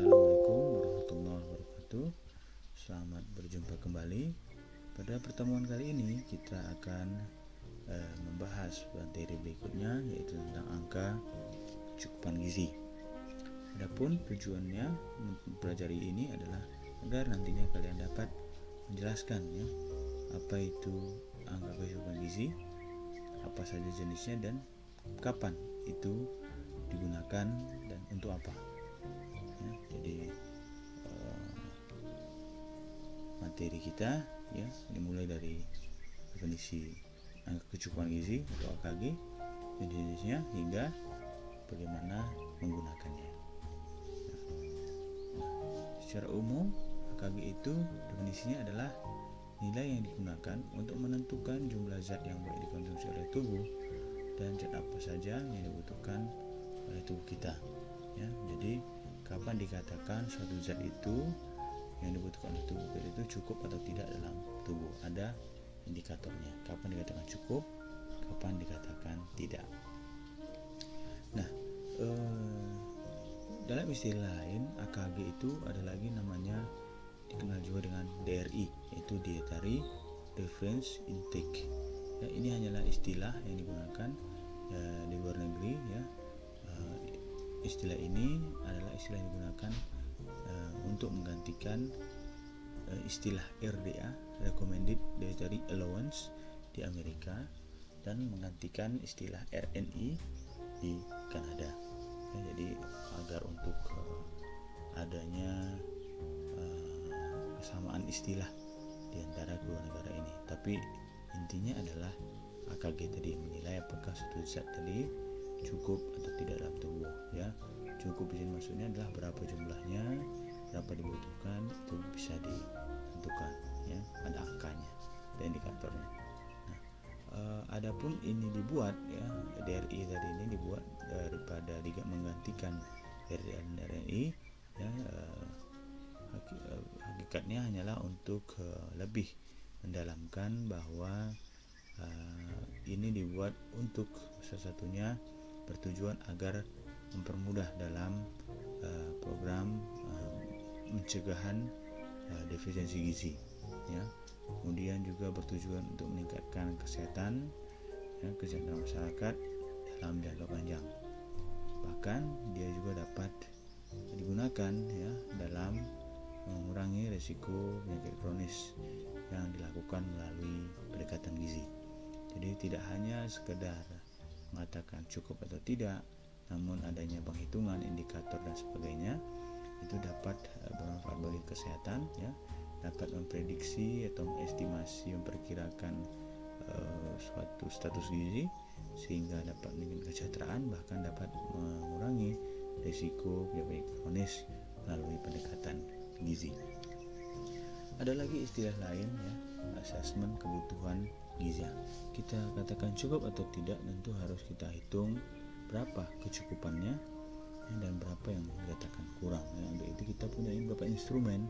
Assalamualaikum warahmatullahi wabarakatuh. Selamat berjumpa kembali. Pada pertemuan kali ini kita akan membahas materi berikutnya, yaitu tentang angka kecukupan gizi. Adapun tujuannya mempelajari ini adalah agar nantinya kalian dapat menjelaskan apa itu angka kecukupan gizi, apa saja jenisnya, dan kapan itu digunakan dan untuk apa. Jadi materi kita dimulai dari definisi angka kecukupan gizi atau AKG, jenisnya hingga bagaimana menggunakannya. Secara umum AKG itu definisinya adalah nilai yang digunakan untuk menentukan jumlah zat yang baik dikonsumsi oleh tubuh dan zat apa saja yang dibutuhkan oleh tubuh kita. Jadi kapan dikatakan suatu zat itu yang dibutuhkan oleh tubuh kita itu cukup atau tidak dalam tubuh, ada indikatornya. Kapan dikatakan cukup, kapan dikatakan tidak. Nah, dalam istilah lain AKG itu ada lagi namanya, dikenal juga dengan DRI, yaitu Dietary Reference Intake. Ini hanyalah istilah yang digunakan di luar negeri. Istilah ini adalah istilah yang digunakan untuk menggantikan istilah RDA, Recommended Dietary Allowance, di Amerika, dan menggantikan istilah RNI di Kanada. Jadi agar untuk adanya kesamaan istilah di antara kedua negara ini. Tapi intinya adalah AKG tadi menilai apakah suatu zat tadi cukup atau tidak dalam tubuh. Cukup di sini maksudnya adalah berapa jumlahnya, berapa dibutuhkan, itu bisa ditentukan. Ada angkanya, ada indikatornya. Adapun ini dibuat DRI tadi ini dibuat daripada menggantikan RDA dan RNI. Hakikatnya hanyalah untuk lebih mendalamkan bahwa ini dibuat untuk salah satunya bertujuan agar mempermudah dalam program pencegahan defisiensi gizi. Kemudian juga bertujuan untuk meningkatkan kesehatan masyarakat dalam jangka panjang. Bahkan dia juga dapat digunakan dalam mengurangi risiko penyakit kronis yang dilakukan melalui pendekatan gizi. Jadi tidak hanya sekedar mengatakan cukup atau tidak, namun adanya penghitungan, indikator dan sebagainya itu dapat bermanfaat bagi kesehatan, dapat memprediksi atau mengestimasi, memperkirakan suatu status gizi sehingga dapat meningkatkan kesejahteraan, bahkan dapat mengurangi risiko penyakit kronis melalui pendekatan gizi. Ada lagi istilah lain, asesmen kebutuhan gizi. Kita katakan cukup atau tidak tentu harus kita hitung berapa kecukupannya dan berapa yang dikatakan kurang. Untuk itu kita punya beberapa instrumen,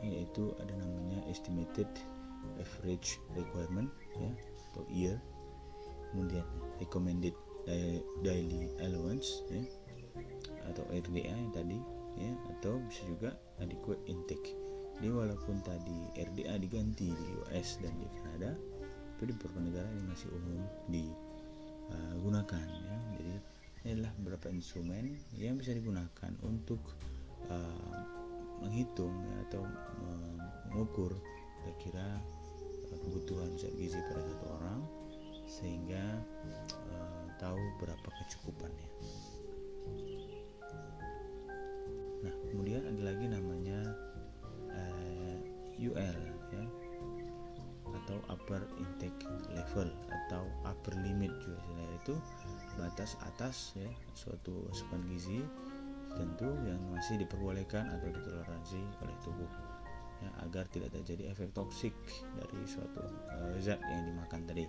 yaitu ada namanya Estimated Average Requirement atau EAR, kemudian Recommended Daily Allowance atau RDA yang tadi, atau bisa juga Adequate Intake. Jadi walaupun tadi RDA diganti di US dan di Kanada, tapi di beberapa negara ini masih umum digunakan. Jadi ini adalah beberapa instrumen yang bisa digunakan untuk menghitung atau mengukur kira-kira kebutuhan zat gizi pada satu orang, sehingga tahu berapa kecukupannya. Nah, kemudian ada lagi namanya UL atau Upper Intake Level atau Upper Limit juga, itu batas atas suatu asupan gizi tentu yang masih diperbolehkan atau ditoleransi oleh tubuh, agar tidak terjadi efek toksik dari suatu zat yang dimakan tadi.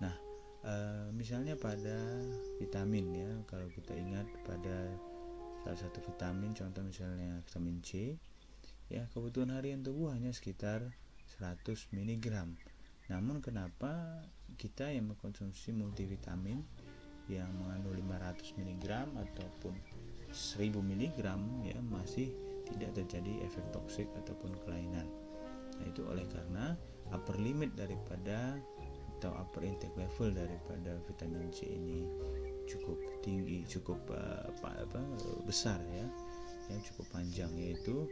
Nah, misalnya pada vitamin, kalau kita ingat pada salah satu vitamin, contoh misalnya vitamin C, kebutuhan harian tubuh hanya sekitar 100 mg. Namun kenapa kita yang mengkonsumsi multivitamin yang mengandung 500 mg ataupun 1000 mg ya masih tidak terjadi efek toksik ataupun kelainan. Nah, itu oleh karena upper limit daripada atau upper intake level daripada vitamin C ini cukup tinggi, cukup besar ya, cukup panjang, yaitu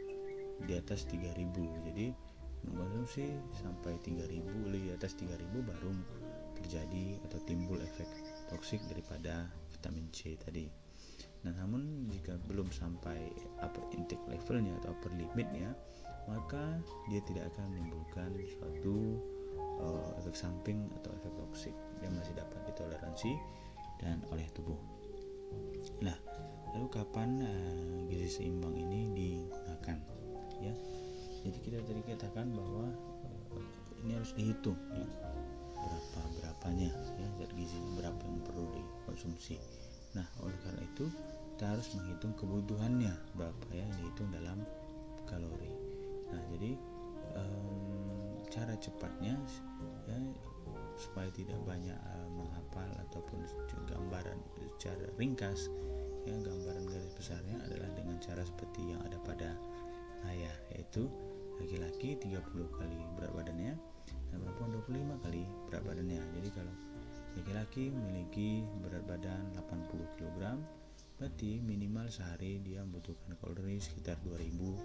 di atas 3000. Jadi mengkonsumsi sampai 3000, di atas 3000 baru terjadi atau timbul efek toksik daripada vitamin C tadi. Nah, namun jika belum sampai upper intake levelnya atau upper limitnya, maka dia tidak akan menimbulkan suatu efek samping atau efek toksik. Dia masih dapat ditoleransi dan oleh tubuh. Nah, lalu kapan gizi seimbang ini digunakan? Ya, jadi kita tadi katakan bahwa ini harus dihitung ya, berapanya ya zat gizinya, berapa yang perlu dikonsumsi. Nah, oleh karena itu kita harus menghitung kebutuhannya berapa ya, dihitung dalam kalori. Nah, jadi cara cepatnya ya, supaya tidak banyak menghafal ataupun gambaran secara ringkas ya, gambaran garis besarnya adalah dengan cara seperti yang ada pada layar, yaitu laki-laki 30 kali berat badannya dan perempuan 25 kali berat badannya. Jadi kalau laki-laki memiliki berat badan 80 kg, berarti minimal sehari dia membutuhkan kalori sekitar 2400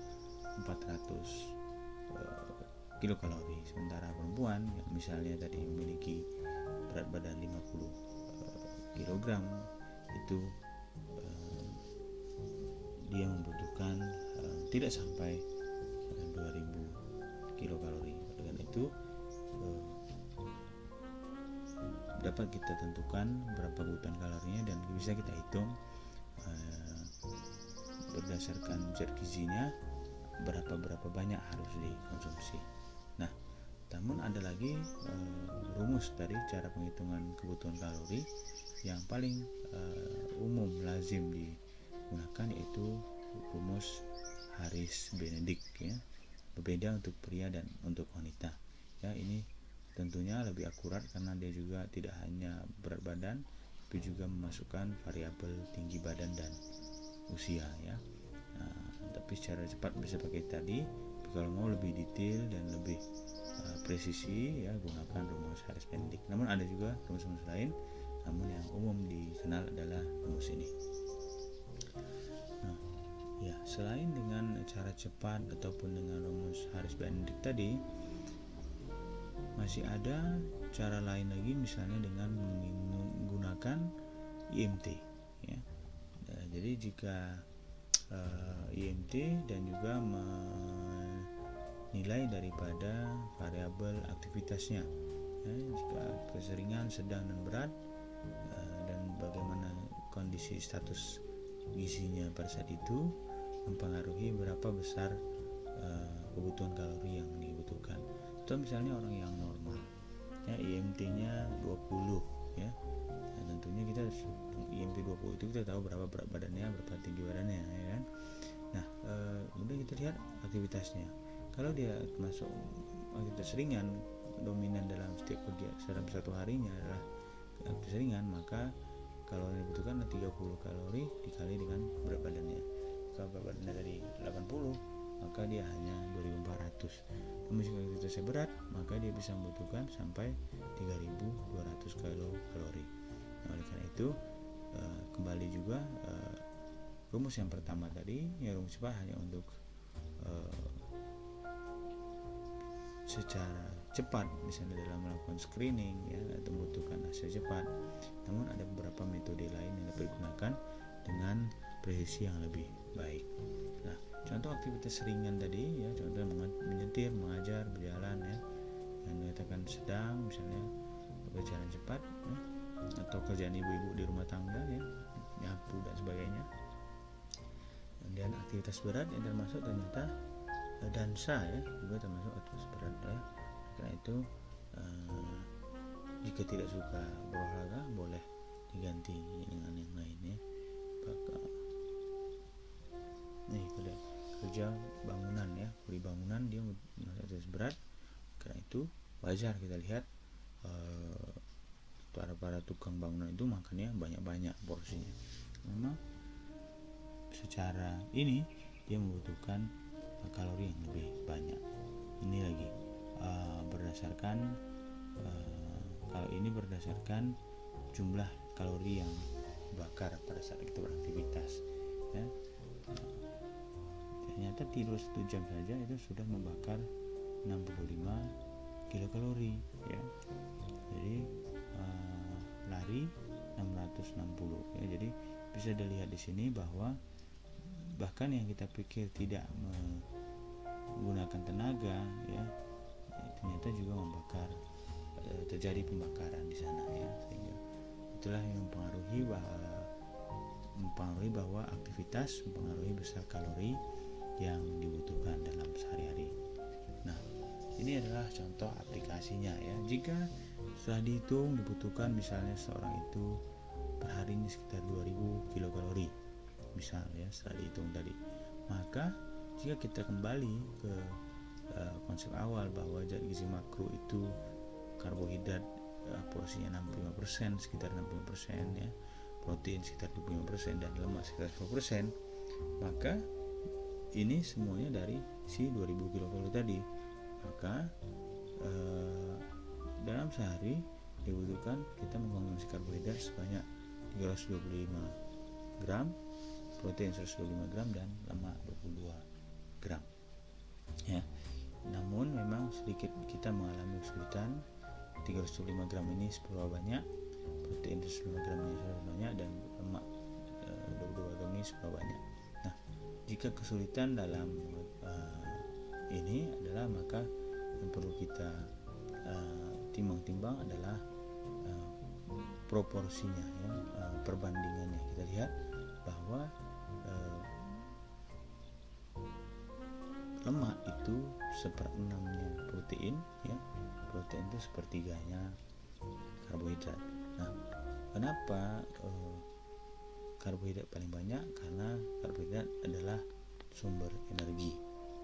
kilokalori. Sementara perempuan yang misalnya tadi memiliki berat badan 50 kg, itu dia membutuhkan tidak sampai 2000 kilokalori. Dengan itu dapat kita tentukan berapa kebutuhan kalorinya dan bisa kita hitung berdasarkan zat gizinya berapa banyak harus dikonsumsi. Nah, namun ada lagi rumus dari cara penghitungan kebutuhan kalori yang paling umum lazim digunakan, yaitu rumus Harris-Benedict ya. Berbeda untuk pria dan untuk wanita. Ya, ini tentunya lebih akurat karena dia juga tidak hanya berat badan, tapi juga memasukkan variabel tinggi badan dan usia ya. Nah, tapi secara cepat bisa pakai tadi. Tapi kalau mau lebih detail dan lebih presisi ya, gunakan rumus Harris-Benedict. Namun ada juga rumus-rumus lain, namun yang umum dikenal adalah rumus ini. Nah, ya, selain dengan cara cepat ataupun dengan rumus Harris-Benedict tadi, masih ada cara lain lagi, misalnya dengan menggunakan IMT ya. Nah, jadi jika IMT dan juga menilai daripada variabel aktivitasnya ya, jika keseringan, sedang dan berat, dan bagaimana kondisi status gizinya pada saat itu mempengaruhi berapa besar kebutuhan kalori yang dibutuhkan. Atau misalnya orang yang normal ya, IMT-nya 20 ya. Nah, tentunya kita IMT 20 itu kita tahu berapa berat badannya, berapa tinggi badannya ya kan. Nah, kemudian kita lihat aktivitasnya. Kalau dia masuk aktivitas ringan, dominan dalam setiap kegiatan dalam satu harinya adalah aktivitas ringan, maka kalori yang dibutuhkan 30 kalori dikali dengan berat badannya. Kalau berat badannya dari 80, maka dia hanya 2400. Namun jika aktivitasnya berat, maka dia bisa membutuhkan sampai 3200 kalori. Nah, oleh karena itu kembali juga rumus yang pertama tadi ya, rumus cepat hanya untuk secara cepat, misalnya dalam melakukan screening ya, atau membutuhkan hasil cepat. Namun ada beberapa metode lain yang dapat digunakan dengan presisi yang lebih baik. Nah, contoh aktivitas ringan tadi ya, contoh menyetir, mengajar, berjalan ya, yang dikatakan sedang, misalnya berjalan cepat ya, atau kerjaan ibu-ibu di rumah tangga ya, nyapu dan sebagainya. Kemudian aktivitas berat yang termasuk ternyata dansa ya, juga termasuk aktivitas berat ya. Karena itu jika tidak suka berolahraga, boleh diganti dengan yang lainnya. Nih, kerja bangunan ya, kuli bangunan dia aktivitas berat. Karena itu wajar kita lihat para tukang bangunan itu makannya banyak-banyak porsinya. Memang secara ini dia membutuhkan kalori yang lebih banyak. Ini lagi berdasarkan kalau ini berdasarkan jumlah kalori yang dibakar pada saat kita beraktivitas, ya. Ternyata tidur 1 jam saja itu sudah membakar 65 kilokalori, ya. Jadi lari 660, ya. Jadi bisa dilihat di sini bahwa bahkan yang kita pikir tidak menggunakan tenaga, ya, ternyata juga membakar, terjadi pembakaran di sana, ya. Sehingga itulah yang mempengaruhi bahwa aktivitas mempengaruhi besar kalori yang dibutuhkan dalam sehari-hari. Nah, ini adalah contoh aplikasinya, ya. Jika setelah dihitung dibutuhkan misalnya seorang itu per hari ini sekitar 2000 kilokalori misalnya, setelah dihitung tadi, maka jika kita kembali ke konsep awal bahwa zat gizi makro itu karbohidrat porsinya 65%, sekitar 65%, ya, protein sekitar 25% dan lemak sekitar 10%, maka ini semuanya dari si 2000 kilokalori tadi. Maka dalam sehari dibutuhkan kita mengkonsumsi karbohidrat sebanyak 325 gram, protein 125 gram dan lemak 22 gram, ya. Namun memang sedikit kita mengalami kesulitan. 325 gram ini seberapa banyak, protein 125 gram ini seberapa banyak, dan lemak 22 gram ini seberapa banyak. Nah, jika kesulitan dalam ini adalah, maka yang perlu kita timbang-timbang adalah proporsinya, ya, perbandingannya. Kita lihat bahwa lemak itu 1/6-nya protein, ya. Protein itu 1/3-nya karbohidrat. Nah, kenapa karbohidrat paling banyak? Karena karbohidrat adalah sumber energi,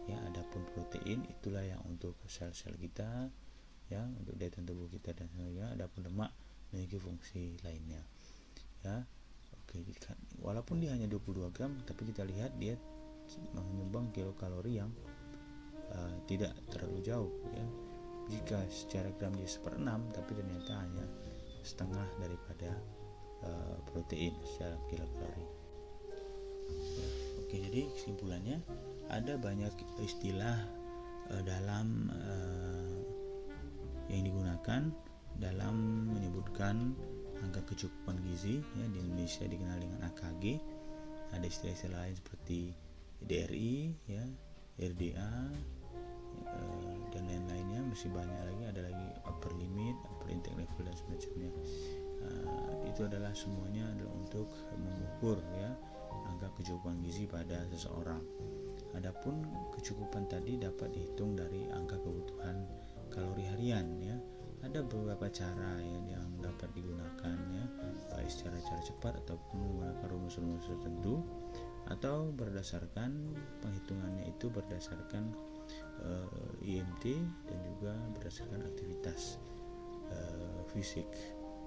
ya. Adapun protein itulah yang untuk sel-sel kita, ya, untuk daya tahan tubuh kita dan sebagainya. Adapun lemak memiliki fungsi lainnya, ya. Oke, walaupun dia hanya 22 gram, tapi kita lihat dia menyumbang kilokalori yang tidak terlalu jauh, ya. Jika secara gram dia 1/6, tapi ternyata hanya setengah daripada protein secara kilokalori. Ya, oke, jadi kesimpulannya ada banyak istilah dalam yang digunakan dalam menyebutkan angka kecukupan gizi, ya. Di Indonesia dikenal dengan AKG. Ada istilah-istilah lain seperti DRI, ya, RDA, dan lain-lainnya, masih banyak lagi. Ada lagi upper limit, upper intake level dan semacamnya. Itu adalah semuanya adalah untuk mengukur, ya, angka kecukupan gizi pada seseorang. Adapun kecukupan tadi dapat dihitung dari angka kebutuhan kalori harian, ya. Ada beberapa cara, ya, yang dapat digunakan, ya, baik secara cara cepat ataupun menggunakan rumus-rumus tertentu, atau berdasarkan penghitungannya itu berdasarkan IMT dan juga berdasarkan aktivitas fisik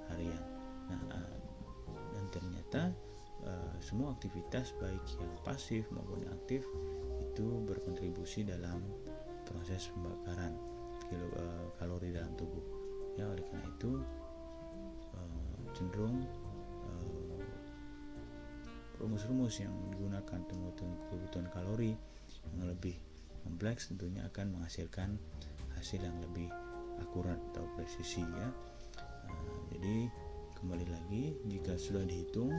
harian. Nah, dan ternyata semua aktivitas baik yang pasif maupun yang aktif itu berkontribusi dalam proses pembakaran kalori dalam tubuh, ya. Oleh karena itu cenderung rumus-rumus yang digunakan untuk kebutuhan kalori yang lebih kompleks tentunya akan menghasilkan hasil yang lebih akurat atau presisi, ya. Jadi kembali lagi, jika sudah dihitung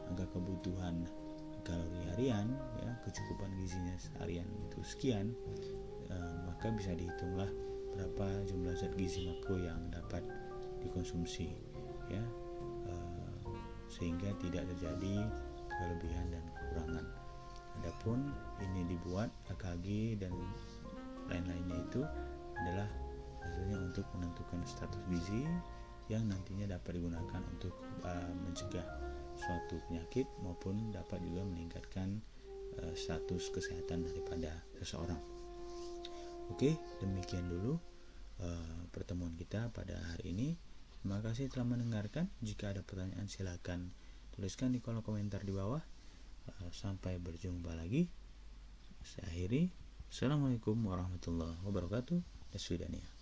angka kebutuhan kalori harian, ya, kecukupan gizinya harian itu sekian, maka bisa dihitunglah berapa jumlah zat gizi makro yang dapat dikonsumsi, ya, sehingga tidak terjadi kelebihan dan kekurangan. Adapun ini dibuat AKG dan lain-lainnya itu adalah hasilnya untuk menentukan status gizi yang nantinya dapat digunakan untuk mencegah suatu penyakit maupun dapat juga meningkatkan status kesehatan daripada seseorang. Oke, demikian dulu pertemuan kita pada hari ini. Terima kasih telah mendengarkan. Jika ada pertanyaan silakan tuliskan di kolom komentar di bawah. Sampai berjumpa lagi. Saya akhiri. Assalamualaikum warahmatullahi wabarakatuh. Daswidania.